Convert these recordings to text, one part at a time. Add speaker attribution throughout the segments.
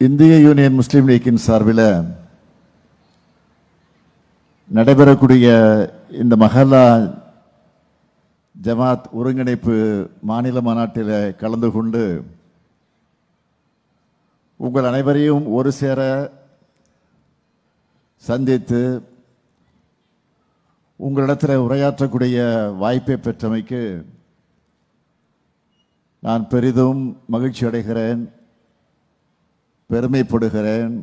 Speaker 1: இந்திய யூனியன் முஸ்லீம் லீக்கின் சார்பில் நடைபெறக்கூடிய இந்த மஹல்லா ஜமாத் ஒருங்கிணைப்பு மாநில மாநாட்டில் கலந்து கொண்டு உங்கள் அனைவரையும் ஒரு சேர சந்தித்து உங்களிடத்தில் உரையாற்றக்கூடிய வாய்ப்பை பெற்றமைக்கு நான் பெரிதும் மகிழ்ச்சி அடைகிறேன், பெருமைப்படுகிறேன்,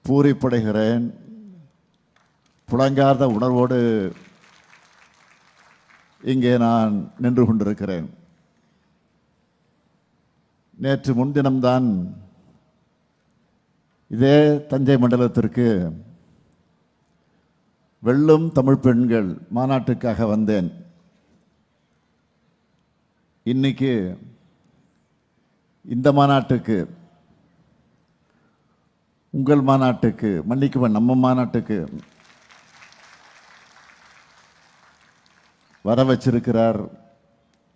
Speaker 1: பூரிப்படைகிறேன். புலங்கார்ந்த உணர்வோடு இங்கே நான் நின்று கொண்டிருக்கிறேன். நேற்று முன்தினம்தான் இதே தஞ்சை மண்டலத்திற்கு வெல்லும் தமிழ் பெண்கள் மாநாட்டுக்காக வந்தேன். இன்னைக்கு இந்த மாநாட்டுக்கு, உங்கள் மாநாட்டுக்கு, மன்னிக்குவன் நம்ம மாநாட்டுக்கு வர வச்சிருக்கிறார்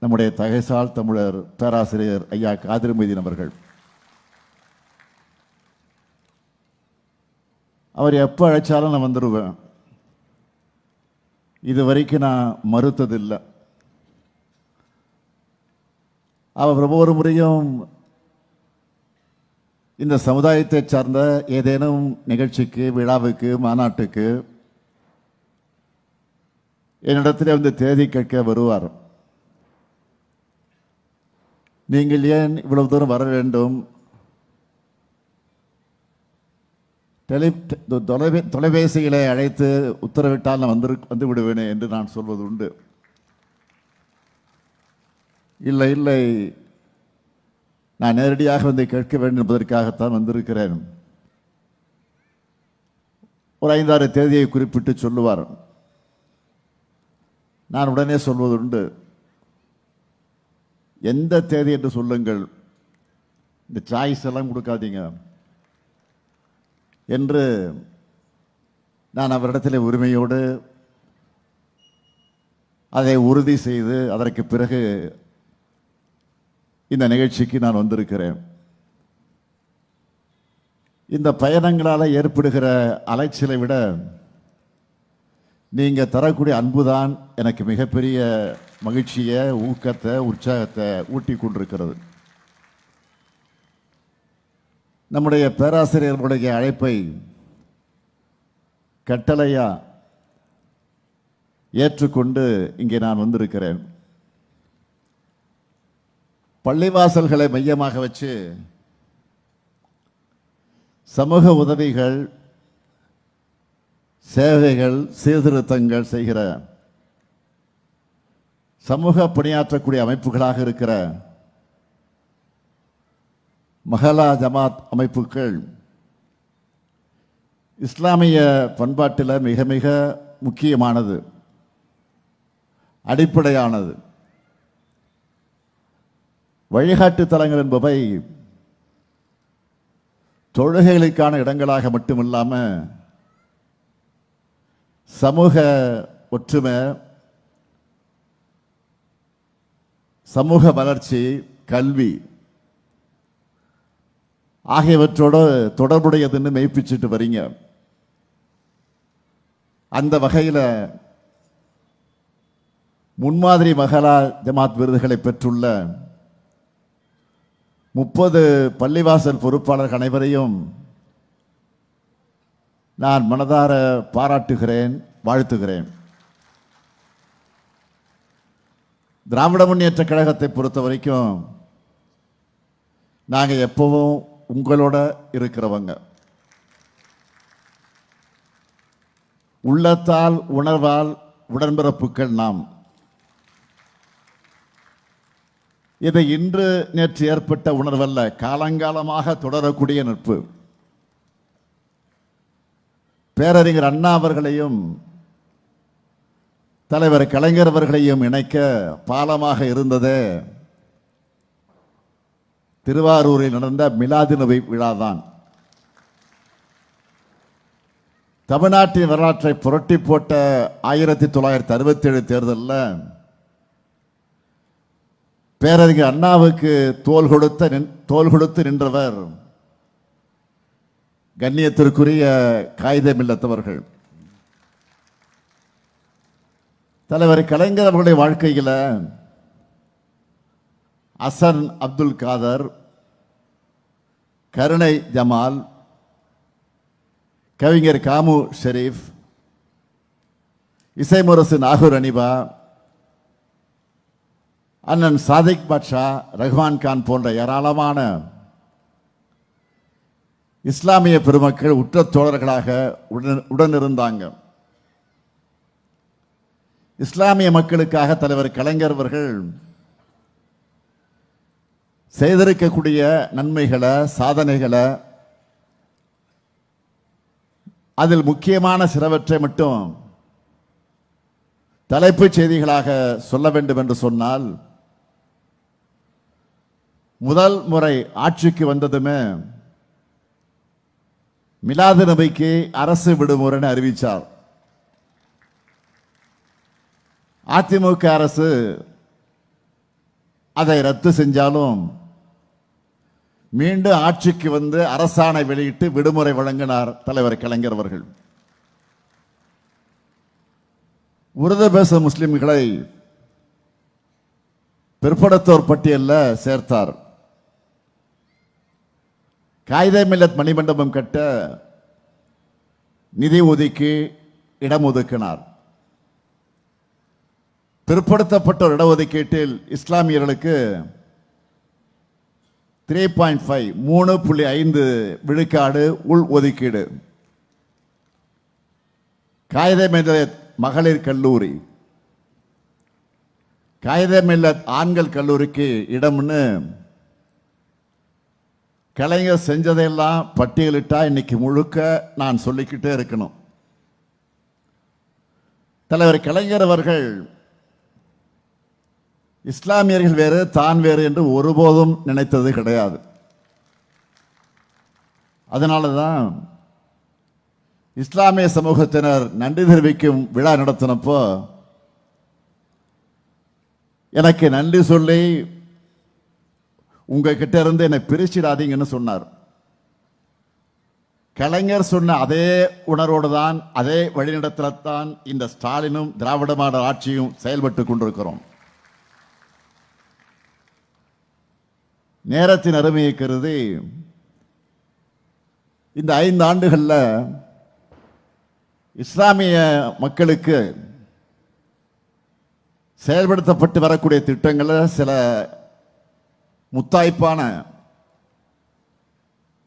Speaker 1: நம்முடைய தகைசால் தமிழர் பேராசிரியர் ஐயா காதிர் மொய்தீன் அவர்கள். அவர் எப்போ அழைச்சாலும் நான் வந்துடுவேன். இது வரைக்கும் நான் மறுத்ததில்லை. அவர் ஒவ்வொரு முறையும் இந்த சமுதாயத்தை சார்ந்த ஏதேனும் நிகழ்ச்சிக்கு, விழாவுக்கு, மாநாட்டுக்கு என்னிடத்தில் வந்து தேதி கேட்க வருவார். நீங்கள் ஏன் இவ்வளவு தூரம் வர வேண்டும், தொலைபேசிகளை அழைத்து உத்தரவிட்டால் நான் வந்து விடுவேனே என்று நான் சொல்வது உண்டு. இல்லை இல்லை, நான் நேரடியாக வந்து கேட்க வேண்டும் என்பதற்காகத்தான் வந்திருக்கிறேன். ஒரு 5-6 தேதியை குறிப்பிட்டு சொல்லுவார். நான் உடனே சொல்வது உண்டு, எந்த தேதி என்று சொல்லுங்கள், இந்த சாய்ஸ் எல்லாம் கொடுக்காதீங்க என்று நான் அவரிடத்தில் உரிமையோடு அதை உறுதி செய்து அதற்கு பிறகு இந்த நிகழ்ச்சிக்கு நான் வந்திருக்கிறேன். இந்த பயணங்களால் ஏற்படுகிற அலைச்சலை விட நீங்க தரக்கூடிய அன்புதான் எனக்கு மிகப்பெரிய மகிழ்ச்சியை, ஊக்கத்தை, உற்சாகத்தை ஊட்டி கொண்டிருக்கிறது. நம்முடைய பேராசிரியர்களுடைய அழைப்பை கட்டளையா ஏற்றுக்கொண்டு இங்கே நான் வந்திருக்கிறேன். பள்ளிவாசல்களை மையமாக வச்சு சமூக உதவிகள், சேவைகள், சீர்திருத்தங்கள் செய்கிற சமூக பணியாற்றக்கூடிய அமைப்புகளாக இருக்கிற மஹல்லா ஜமாத் அமைப்புகள் இஸ்லாமிய பண்பாட்டில் மிக மிக முக்கியமானது, அடிப்படையானது. வழிகாட்டு தலங்கள் என்பவை தொழுகைகளுக்கான இடங்களாக மட்டுமில்லாமல் சமூக ஒற்றுமை, சமூக வளர்ச்சி, கல்வி ஆகியவற்றோடு தொடர்புடையதுன்னு மெய்ப்பிச்சுட்டு வரீங்க. அந்த வகையில் முன்மாதிரி மஹல்லா ஜமாத் விருதுகளை பெற்றுள்ள 30 பள்ளிவாசல் பொறுப்பாளர்கள் அனைவரையும் நான் மனதார பாராட்டுகிறேன், வாழ்த்துகிறேன். திராவிட முன்னேற்ற கழகத்தை பொறுத்த வரைக்கும் நாங்கள் எப்பவும் உங்களோட இருக்கிறவங்க. உள்ளத்தால் உணர்வால் உடன்பிறப்புகள் நாம். இதை இன்று நேற்று ஏற்பட்ட உணர்வல்ல, காலங்காலமாக தொடரக்கூடிய நட்பு. பேரறிஞர் அண்ணா அவர்களையும் தலைவர் கலைஞர் அவர்களையும் இணைக்க பாலமாக இருந்ததே திருவாரூரில் நடந்த மிலாது நபி விழாதான். தமிழ்நாட்டின் வரலாற்றை புரட்டி போட்ட 1967 தேர்தலில் பேரறிஞர் அண்ணாவுக்கு தோள் கொடுத்து நின்றவர் கண்ணியத்திற்குரிய காயிதே மில்லத் அவர்கள், தலைவர் கலைஞர் அவர்களுடைய வாழ்க்கையில் அசன் அப்துல் காதர், கருணை ஜமால், கவிஞர் காமு ஷெரீப், இசைமுரசு நாகூர் அனிபா, அண்ணன் சாதிக் பாட்ஷா, ரஹ்மான் கான் போன்ற ஏராளமான இஸ்லாமிய பெருமக்கள் உற்ற தோழர்களாக உடனிருந்தாங்க. இஸ்லாமிய மக்களுக்காக தலைவர் கலைஞர் அவர்கள் செய்திருக்கக்கூடிய நன்மைகளை, சாதனைகளை, அதில் முக்கியமான சிலவற்றை மட்டும் தலைப்புச் செய்திகளாக சொல்ல வேண்டும் என்று சொன்னால், முதல் முறை ஆட்சிக்கு வந்ததுமே மிலாது நபிக்கு அரசு விடுமுறைன்னு அறிவித்தார். அதிமுக அரசு அதை ரத்து செஞ்சாலும் மீண்டும் ஆட்சிக்கு வந்து அரசாணை வெளியிட்டு விடுமுறை வழங்கினார் தலைவர் கலைஞர் அவர்கள். உருது பேசும் முஸ்லிம்களை பிற்படுத்தோர் பட்டியலில் சேர்த்தார். காயிதே மில்லத் மணிமண்டபம் கட்ட நிதி ஒதுக்கி இடம் ஒதுக்கினார். பிற்படுத்தப்பட்ட இடஒதுக்கீட்டில் இஸ்லாமியர்களுக்கு 3.5 3.5 விழுக்காடு உள் ஒதுக்கீடு. காயிதே மில்லத் மகளிர் கல்லூரி, காயிதே மில்லத் ஆண்கள் கல்லூரிக்கு இடம்னு கலைஞர் செஞ்சதையெல்லாம் பட்டியலிட்டா இன்னைக்கு முழுக்க நான் சொல்லிக்கிட்டே இருக்கணும். தலைவர் கலைஞர் அவர்கள் இஸ்லாமியர்கள் வேறு, தான் வேறு என்று ஒருபோதும் நினைத்தது கிடையாது. அதனால தான் இஸ்லாமிய சமூகத்தினர் நன்றி தெரிவிக்கும் விழா நடத்தினப்போ எனக்கு நன்றி சொல்லி உங்ககிட்ட இருந்து என்னை பிரிச்சிடாதீங்கன்னு சொன்னார். கலைஞர் சொன்ன அதே உணர்வோடு தான், அதே வழிநடத்தத்தான் இந்த ஸ்டாலினும் திராவிட மாடல் ஆட்சியும் செயல்பட்டு கொண்டிருக்கிறோம். நேரத்தின் அருமையை கருதி இந்த 5 ஆண்டுகளில் இஸ்லாமிய மக்களுக்கு செயல்படுத்தப்பட்டு வரக்கூடிய திட்டங்களில் சில முத்தாய்ப்பான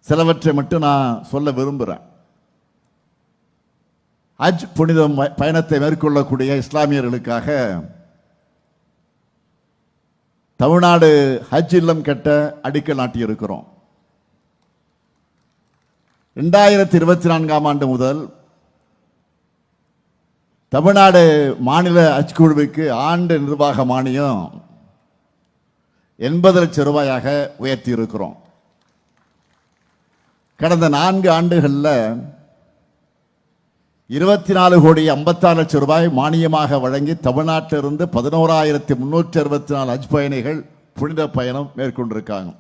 Speaker 1: சிலவற்றை மட்டும் நான் சொல்ல விரும்புகிறேன். ஹஜ் புனித பயணத்தை மேற்கொள்ளக்கூடிய இஸ்லாமியர்களுக்காக தமிழ்நாடு ஹஜ் இல்லம் கட்ட அடிக்கல் நாட்டியிருக்கிறோம். 2024ஆம் ஆண்டு முதல் தமிழ்நாடு மாநில ஹஜ் குழுவுக்கு ஆண்டு நிர்வாக மானியம் 80 லட்சம் ரூபாயாக உயர்த்தி இருக்கிறோம். கடந்த 4 ஆண்டுகளில் 24 கோடி 56 லட்சம் ரூபாய் மானியமாக வழங்கி தமிழ்நாட்டிலிருந்து 11,364 ஹஜ் பயணிகள் புனித பயணம் மேற்கொண்டிருக்காங்க.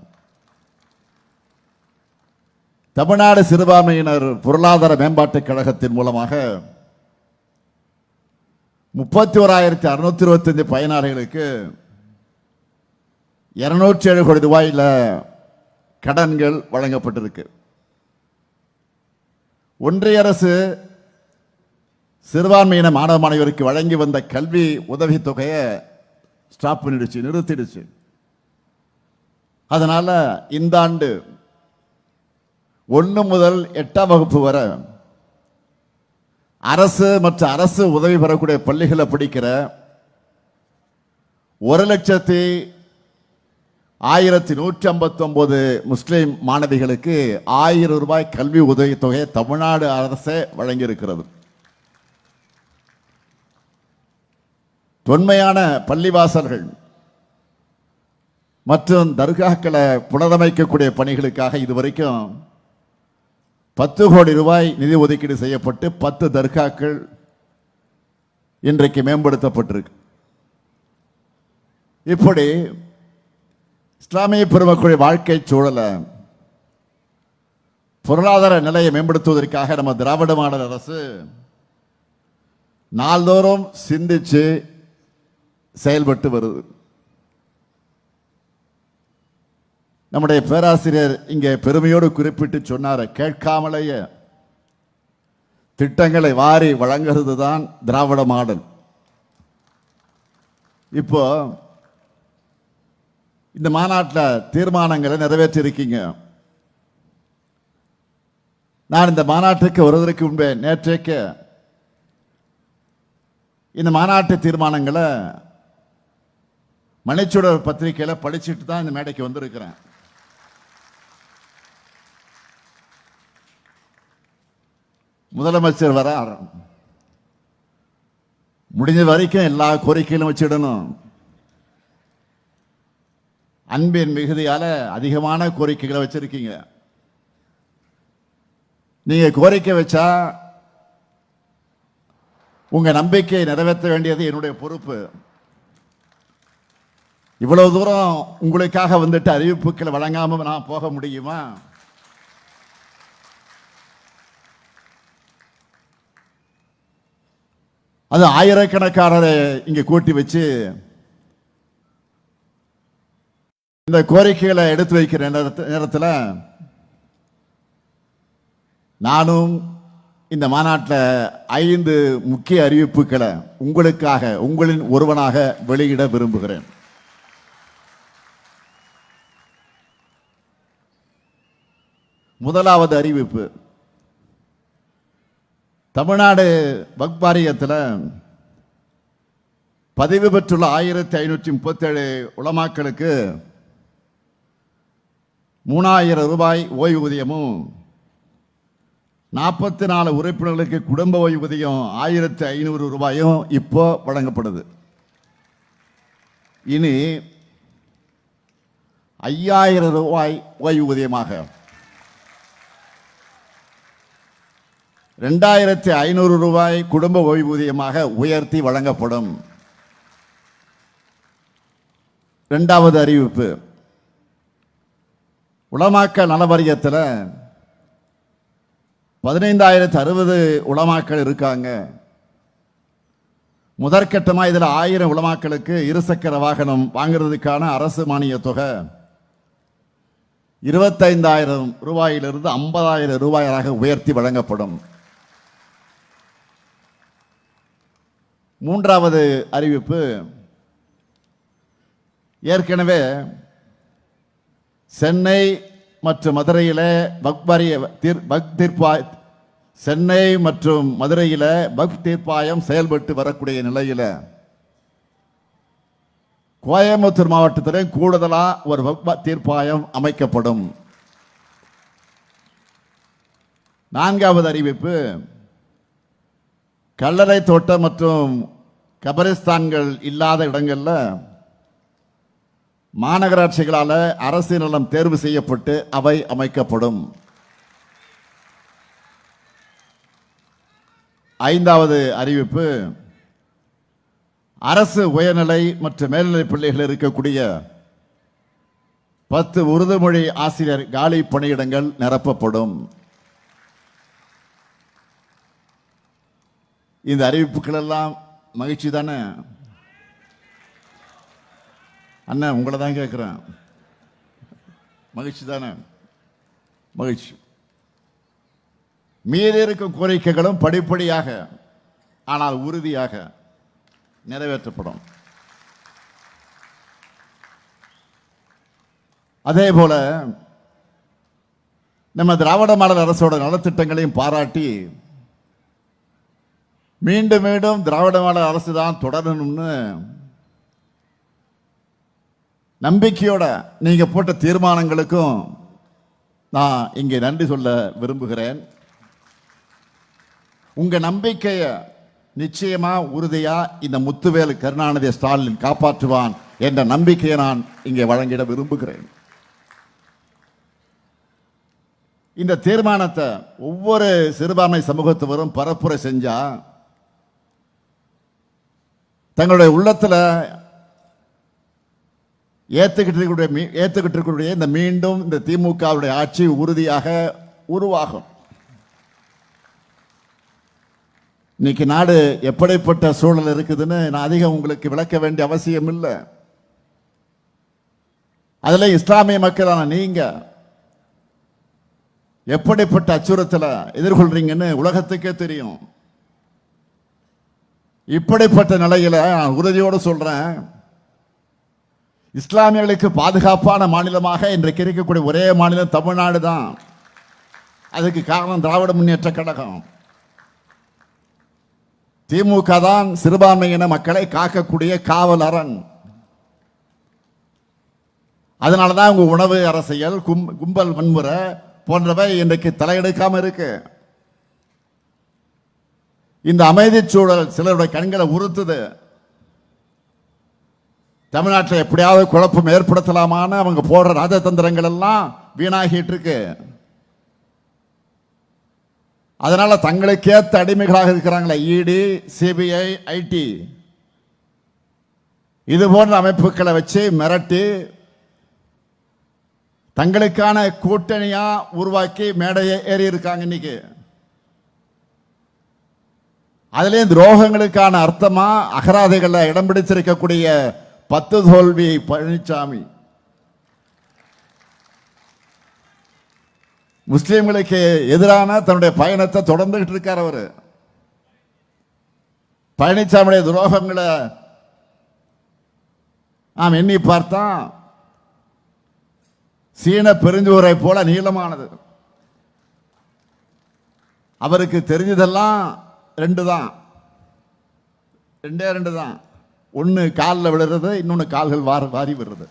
Speaker 1: தமிழ்நாடு சிறுபான்மையினர் பொருளாதார மேம்பாட்டுக் கழகத்தின் மூலமாக 31,625 பயனாளிகளுக்கு 207 கோடி ரூபாயில் கடன்கள் வழங்கப்பட்டிருக்கு. ஒன்றிய அரசு சிறுபான்மையின மாணவ மாணவியருக்கு வழங்கி வந்த கல்வி உதவித்தொகையை ஸ்டாப் பண்ணிடுச்சு, நிறுத்திடுச்சு. அதனால இந்த ஆண்டு 1 முதல் 8ஆம் வகுப்பு வரை அரசு மற்றும் அரசு உதவி பெறக்கூடிய பள்ளிகளை படிக்கிற 1,01,159 முஸ்லிம் மாணவிகளுக்கு 1000 ரூபாய் கல்வி உதவித்தொகையை தமிழ்நாடு அரசே வழங்கியிருக்கிறது. தொன்மையான பள்ளிவாசல்கள் மற்றும் தர்காக்களை புனரமைக்கக்கூடிய பணிகளுக்காக இதுவரைக்கும் 10 கோடி ரூபாய் நிதி ஒதுக்கீடு செய்யப்பட்டு 10 தர்காக்கள் இன்றைக்கு மேம்படுத்தப்பட்டிருக்கு. இப்படி இஸ்லாமிய பெருமக்களுடைய வாழ்க்கை சூழலை பொருளாதார நிலையை மேம்படுத்துவதற்காக நம்ம திராவிட மாடல் அரசு நாள்தோறும் சிந்திச்சு செயல்பட்டு வருது. நம்முடைய பேராசிரியர் இங்கே பெருமையோடு குறிப்பிட்டு சொன்னார், கேட்காமலேயே திட்டங்களை வாரி வழங்குறது தான் திராவிட மாடல். இப்போ இந்த மாநாட்டில் தீர்மானங்களை நிறைவேற்றிருக்கீங்க. நான் இந்த மாநாட்டுக்கு வருவதற்கு முன்பே நேற்றைக்கு இந்த மாநாட்டு தீர்மானங்களை மணிச்சுடர் பத்திரிகையில் படிச்சுட்டு தான் இந்த மேடைக்கு வந்திருக்கிறேன். முதலமைச்சர் வரார், முடிஞ்ச வரைக்கும் எல்லா கோரிக்கைகளும் வச்சிடணும். அன்பின் மிகுதியால அதிகமான கோரிக்கைகளை வச்சிருக்கீங்க. நீங்க கோரிக்கை வச்சா உங்க நம்பிக்கையை நிறைவேற்ற வேண்டியது என்னுடைய பொறுப்பு. இவ்வளவு தூரம் உங்களுக்காக வந்துட்டு அறிவிப்புகளை வழங்காம நான் போக முடியுமா? அது ஆயிரக்கணக்கானரை இங்க கூட்டி வச்சு இந்த கோரிக்கைகளை எடுத்து வைக்கிற நேரத்தில் நானும் இந்த மாநாட்டில் 5 முக்கிய அறிவிப்புகளை உங்களுக்காக, உங்களின் ஒருவனாக வெளியிட விரும்புகிறேன். முதலாவது அறிவிப்பு, தமிழ்நாடு வக்ஃப் வாரியத்தில் பதிவு பெற்றுள்ள 1537 உலமாக்களுக்கு 3000 ரூபாய் ஓய்வூதியமும் 44 உறுப்பினர்களுக்கு குடும்ப ஓய்வூதியம் 1500 ரூபாயும் இப்போ வழங்கப்படுது. இனி 5000 ரூபாய் ஓய்வூதியமாக 2500 ரூபாய் குடும்ப ஓய்வூதியமாக உயர்த்தி வழங்கப்படும். இரண்டாவது அறிவிப்பு, உலமாக்கள் நல வாரியத்தில் 15060 உலமாக்கள் இருக்காங்க. முதற்கட்டமாக இதில் 1000 உலமாக்களுக்கு இருசக்கர வாகனம் வாங்குறதுக்கான அரசு மானிய தொகை 25,000 ரூபாயிலிருந்து 50,000 ரூபாயாக உயர்த்தி வழங்கப்படும். மூன்றாவது அறிவிப்பு, ஏற்கனவே சென்னை மற்றும் மதுரையில் சென்னை மற்றும் மதுரையில் வக்ஃப் தீர்ப்பாயம் செயல்பட்டு வரக்கூடிய நிலையில் கோயம்புத்தூர் மாவட்டத்தில் கூடுதலாக ஒரு வக்ஃப் தீர்ப்பாயம் அமைக்கப்படும். நான்காவது அறிவிப்பு, கல்லறை தோட்டம் மற்றும் கபரிஸ்தான்கள் இல்லாத இடங்களில் மாநகராட்சிகளால் அரசு நிலம் தேர்வு செய்யப்பட்டு அவை அமைக்கப்படும். ஐந்தாவது அறிவிப்பு, அரசு உயர்நிலை மற்றும் மேல்நிலை பள்ளிகள் இருக்கக்கூடிய 10 உருது மொழி ஆசிரியர் காலி பணியிடங்கள் நிரப்பப்படும். இந்த அறிவிப்புகள் எல்லாம் மகிழ்ச்சி தானே? அண்ணன் உங்களை தான் கேட்கிறேன், மகிழ்ச்சி தானே? மகிழ்ச்சி. மீதி இருக்கும் கோரிக்கைகளும் படிப்படியாக ஆனால் உறுதியாக நிறைவேற்றப்படும். அதே போல நம்ம திராவிட மாடல் அரசோட நலத்திட்டங்களையும் பாராட்டி மீண்டும் மீண்டும் திராவிட மாடல் அரசு தான் தொடரணும்னு நம்பிக்கையோட நீங்க போட்ட தீர்மானங்களுக்கும் நான் இங்கே நன்றி சொல்ல விரும்புகிறேன். உங்க நம்பிக்கையை நிச்சயமா உறுதியா இந்த முத்துவேல் கருணாநிதி ஸ்டாலின் காப்பாற்றுவான் என்ற நம்பிக்கையை நான் இங்கே வழங்கிட விரும்புகிறேன். இந்த தீர்மானத்தை ஒவ்வொரு சிறுபான்மை சமூகத்தவரும் பரப்புரை செஞ்சா தங்களுடைய உள்ளத்துல ஏற்றுக்கிட்டு இருக்கக்கூடிய இந்த மீண்டும் இந்த திமுகவுடைய ஆட்சி உறுதியாக உருவாகும். இன்னைக்கு நாடு எப்படிப்பட்ட சூழல் இருக்குதுன்னு நான் அதிகம் உங்களுக்கு விளக்க வேண்டிய அவசியம் இல்லை. அதுல இஸ்லாமிய மக்களான நீங்க எப்படிப்பட்ட அச்சுறுத்தலை எதிர்கொள்றீங்கன்னு உலகத்துக்கே தெரியும். இப்படிப்பட்ட நிலையில நான் உறுதியோடு சொல்றேன், இஸ்லாமியர்களுக்கு பாதுகாப்பான மாநிலமாக இன்றைக்கு இருக்கக்கூடிய ஒரே மாநிலம் தமிழ்நாடு தான். அதுக்கு காரணம் திராவிட முன்னேற்ற கழகம். திமுக தான் சிறுபான்மையின மக்களை காக்கக்கூடிய காவல் அரண். அதனாலதான் உங்க உணவு அரசியல், கும்பல் வன்முறை போன்றவை இன்றைக்கு தலையெடுக்காம இருக்கு. இந்த அமைதி சூழல் சிலருடைய கண்களை உறுத்துது. தமிழ்நாட்டில் எப்படியாவது குழப்பம் ஏற்படுத்தலாமான்னு அவங்க போடுற ராஜதந்திரங்கள் எல்லாம் வீணாகிட்டு இருக்கு. அதனால தங்களுக்கேற்ற அடிமைகளாக இருக்கிறாங்களே இடி, சிபிஐ, ஐடி இது போன்ற அமைப்புகளை வச்சு மிரட்டி தங்களுக்கான கூட்டணியா உருவாக்கி மேடையை ஏறி இருக்காங்க. இன்னைக்கு அதுலயும் துரோகங்களுக்கான அர்த்தமா அகராதைகள்ல இடம் பிடிச்சிருக்கக்கூடிய 10 தோல்வி பழனிசாமி முஸ்லிம்களுக்கு எதிரான தன்னுடைய பயணத்தை தொடர்ந்துகிட்டு இருக்கார். அவரு பழனிசாமியுடைய துரோகங்களை நாம் எண்ணி பார்த்தா சீன பெருஞ்சுவரை போல நீளமானது. அவருக்கு தெரிஞ்சதெல்லாம் ரெண்டே ரெண்டு தான். ஒன்னு காலில் விழுறது, இன்னொன்னு கால்கள் வாரி விடுறது.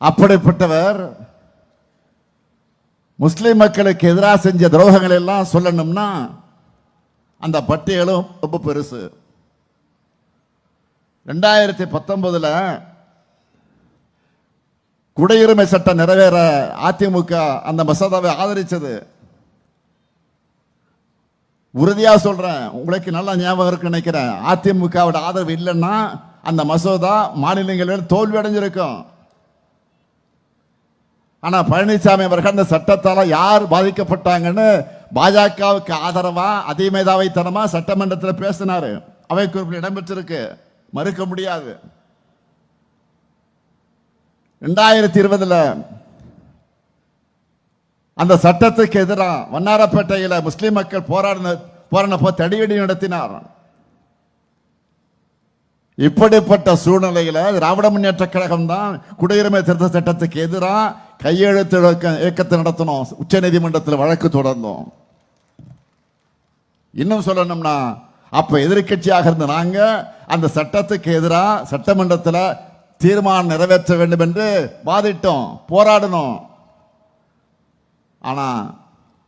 Speaker 1: அப்படிப்பட்டவர் முஸ்லிம் மக்களுக்கு எதிராக செஞ்ச துரோகங்கள் எல்லாம் சொல்லணும்னா அந்த பட்டியலும் ரொம்ப பெருசு. 2019 குடியுரிமை சட்டம் நிறைவேற அதிமுக அந்த மசோதாவை ஆதரிச்சது. உறுதியா சொல்றேன், உங்களுக்கு நல்லா ஞாபகம் இருக்கு நினைக்கிறேன், அதிமுகவோட ஆதரவு இல்லைன்னா அந்த மசோதா மாநிலங்களில் தோல்வி அடைஞ்சிருக்கும். ஆனா பழனிசாமி அவர்கள் அந்த சட்டத்தால யார் பாதிக்கப்பட்டாங்கன்னு பாஜகவுக்கு ஆதரவா அதிமேதாவைத்தனமா சட்டமன்றத்தில் பேசினாரு. அவை குறிப்பில் இடம்பெற்றிருக்கு, மறுக்க முடியாது. 2020 அந்த சட்டத்துக்கு எதிராக வண்ணாரப்பேட்டையில் முஸ்லிம் மக்கள் போராடினப்போ தடியடி நடத்தினார். இப்படிப்பட்ட சூழ்நிலையில் திராவிட முன்னேற்ற கழகம் தான் குடியுரிமை திருத்த சட்டத்துக்கு எதிராக கையெழுத்து இயக்கத்தை நடத்தணும். உச்ச நீதிமன்றத்தில் வழக்கு தொடர்ந்தோம். இன்னும் சொல்லணும்னா அப்ப எதிர்கட்சியாக இருந்த நாங்க அந்த சட்டத்துக்கு எதிராக சட்டமன்றத்தில் தீர்மானம் நிறைவேற்ற வேண்டும் என்று வாதிட்டோம், போராடணும். ஆனா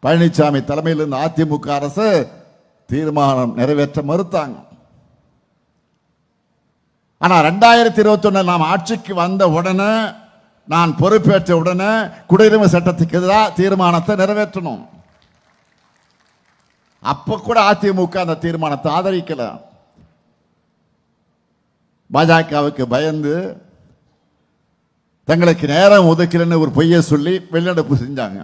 Speaker 1: பழனிசாமி தலைமையில் இருந்த அதிமுக அரசு தீர்மானம் நிறைவேற்ற மறுத்தாங்க. ஆனா 2021 நாம் ஆட்சிக்கு வந்த உடனே, நான் பொறுப்பேற்ற உடனே குடியுரிமை சட்டத்துக்கு எதிராக தீர்மானத்தை நிறைவேற்றணும். அப்ப கூட அதிமுக அந்த தீர்மானத்தை ஆதரிக்கல. பாஜகவுக்கு பயந்து தங்களுக்கு நேரம் ஒதுக்கலன்னு ஒரு பொய்யை சொல்லி வெளிநடப்பு செஞ்சாங்க.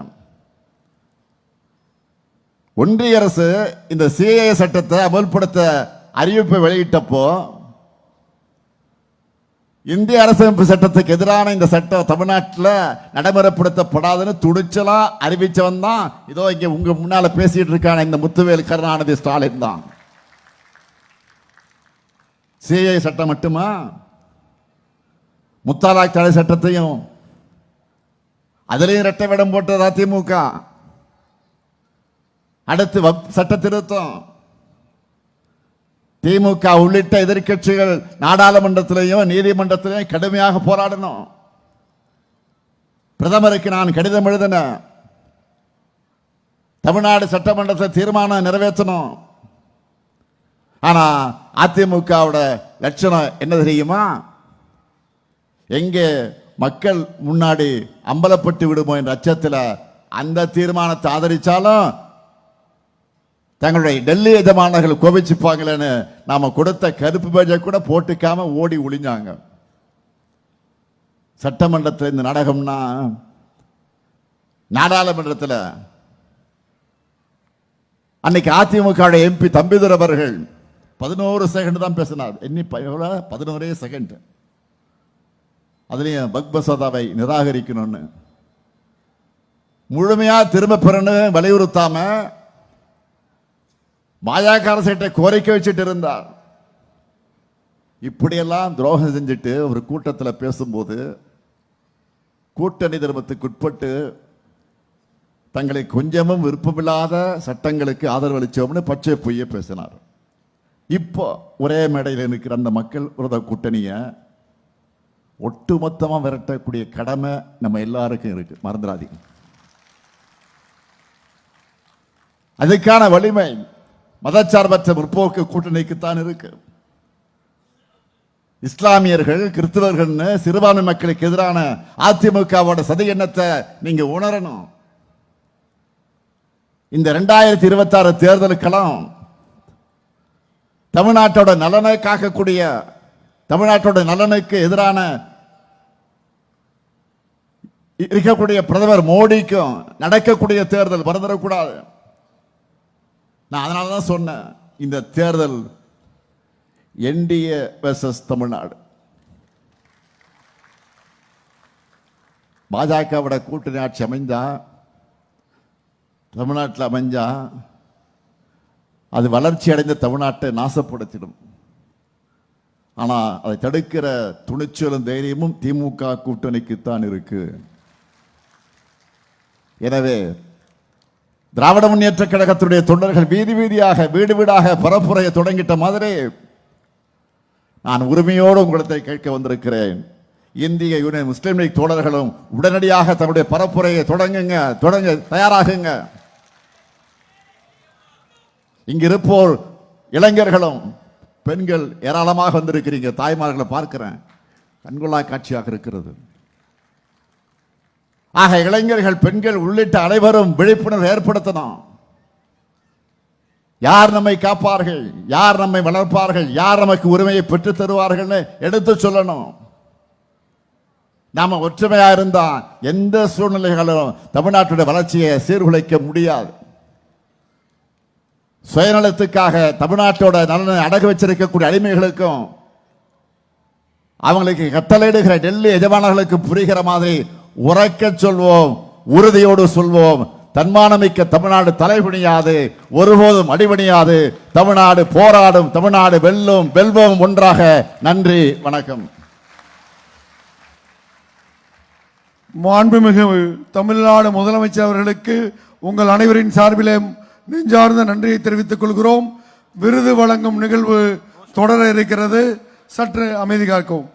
Speaker 1: ஒன்றிய அரசு இந்த சிஏஏ சட்டத்தை அமல்படுத்த அறிவிப்பை வெளியிட்டப்போ இந்திய அரசமைப்பு சட்டத்துக்கு எதிரான இந்த சட்டம் தமிழ்நாட்டில் நடைமுறைப்படுத்தப்படாதுன்னு துணிச்சலா அறிவிச்சவன் தான் இதோ இங்க உங்க முன்னால பேசிட்டு இருக்கான இந்த முத்துவேல் கருணாநிதி ஸ்டாலின் தான். சிஏஏ சட்டம் மட்டுமா, முத்தாலாக் தடை சட்டத்தையும் அதிலையும் இரட்டை வேடம் போட்டது அதிமுக. அடுத்து சட்ட திருத்தம், திமுக உள்ளிட்ட எதிர்கட்சிகள் நாடாளுமன்றத்திலையும் நீதிமன்றத்திலையும் கடுமையாக போராடணும். பிரதமருக்கு நான் கடிதம் எழுதின, தமிழ்நாடு சட்டமன்றத்தில் தீர்மானம் நிறைவேற்றணும். ஆனா அதிமுகவோட லட்சணம் என்ன தெரியுமா? எங்கே மக்கள் முன்னாடி அம்பலப்பட்டு விடுமோ என்ற அச்சத்தில் அந்த தீர்மானத்தை ஆதரிச்சாலும் தங்களுடைய டெல்லி எஜமானர்கள் கோபிச்சுப்பாங்களேன்னு நாம கொடுத்த கருப்பு பேஜை கூட போட்டுக்காம ஓடி ஒளிஞ்சாங்க. சட்டமன்றத்தில் இந்த நாடகம்னா நாடாளுமன்றத்தில் அன்னைக்கு அதிமுக எம்பி தம்பிதுரை அவர்கள் 11 செகண்ட் தான் பேசினார். 11 செகண்ட். அதுலயும் பக் மசோதாவை நிராகரிக்கணும்னு முழுமையா திரும்ப பெறணும் வலியுறுத்தாம பாஜக அரசை கோரிக்கை வச்சுட்டு இருந்தார். இப்படியெல்லாம் துரோகம் செஞ்சுட்டு ஒரு கூட்டத்தில் பேசும்போது கூட்டணி தர்மத்துக்கு உட்பட்டு தங்களை கொஞ்சமும் விருப்பமில்லாத சட்டங்களுக்கு ஆதரவு அளிச்சோம்னு பச்சை பொய்ய பேசினார். இப்போ ஒரே மேடையில் இருக்கிற அந்த மக்கள் விரோத கூட்டணியை ஒட்டுமொத்தமாக விரட்டக்கூடிய கடமை நம்ம எல்லாருக்கும் இருக்கு, மறந்துடாதீங்க. அதுக்கான வலிமை மதச்சார்பற்ற முற்போக்கு கூட்டணிக்குத்தான் இருக்கு. இஸ்லாமியர்கள் கிறிஸ்தவர்கள் சிறுபான்மை மக்களுக்கு எதிரான அதிமுகவோட சதி எண்ணத்தை நீங்க உணரணும். இந்த 2026 தேர்தலுக்கெல்லாம் தமிழ்நாட்டோட நலனை காக்கக்கூடிய, தமிழ்நாட்டோட நலனுக்கு எதிரான இருக்கக்கூடிய பிரதமர் மோடிக்கும் நடக்கக்கூடிய தேர்தல் மறந்துடக்கூடாது. நான் அதனாலதான் சொன்னேன், இந்த தேர்தல் என்டிஏ வெர்சஸ் தமிழ்நாடு. பாஜகவோட கூட்டணி ஆட்சி அமைஞ்சா, தமிழ்நாட்டில் அமைஞ்சா அது வளர்ச்சி அடைந்த தமிழ்நாட்டை நாசப்படுத்திடும். ஆனா அதை தடுக்கிற துணிச்சலும் தைரியமும் திமுக கூட்டணிக்குத்தான் இருக்கு. எனவே திராவிட முன்னேற்ற கழகத்துடைய தொண்டர்கள் வீதி வீதியாக வீடு வீடாக பரப்புரையை தொடங்கிட்ட மாதிரி நான் உரிமையோடு உங்களிடத்தை கேட்க வந்திருக்கிறேன். இந்திய யூனியன் முஸ்லீம் லீக் தோழர்களும் உடனடியாக தன்னுடைய பரப்புரையை தொடங்க தயாராகுங்க. இங்க இருப்போர் இளைஞர்களும் பெண்கள் ஏராளமாக வந்திருக்கிறீங்க. தாய்மார்களை பார்க்கிறேன், கண்கொள்ளா காட்சியாக இருக்கிறது. ஆக இளைஞர்கள், பெண்கள் உள்ளிட்ட அனைவரும் விழிப்புணர்வு ஏற்படுத்தணும். யார் நம்மை காப்பார்கள், யார் நம்மை வளர்ப்பார்கள், யார் நமக்கு உரிமையை பெற்றுத் தருவார்கள் எடுத்து சொல்லணும். நாம ஒற்றுமையா இருந்தா எந்த சூழ்நிலைகளும் தமிழ்நாட்டுடைய வளர்ச்சியை சீர்குலைக்க முடியாது. சுயநலத்துக்காக தமிழ்நாட்டோட நலனை அடகு வச்சிருக்கக்கூடிய அடிமைகளுக்கும் அவங்களுக்கு கட்டளையிடுகிற டெல்லி எஜமானர்களுக்கு புரிகிற மாதிரி உரைக்க சொல்வோம், உறுதியோடு சொல்வோம். தன்மானமிக்க தமிழ்நாடு தலைபணியாது, ஒருபோதும் அடிபணியாது. தமிழ்நாடு போராடும், தமிழ்நாடு வெல்லும், வெல்வோம் ஒன்றாக. நன்றி, வணக்கம்.
Speaker 2: மாண்புமிகு தமிழ்நாடு முதலமைச்சர் அவர்களுக்கு உங்கள் அனைவரின் சார்பிலே நெஞ்சார்ந்த நன்றியை தெரிவித்துக் கொள்கிறோம். விருது வழங்கும் நிகழ்வு தொடர இருக்கிறது. சற்று அமைதி காக்கவும்.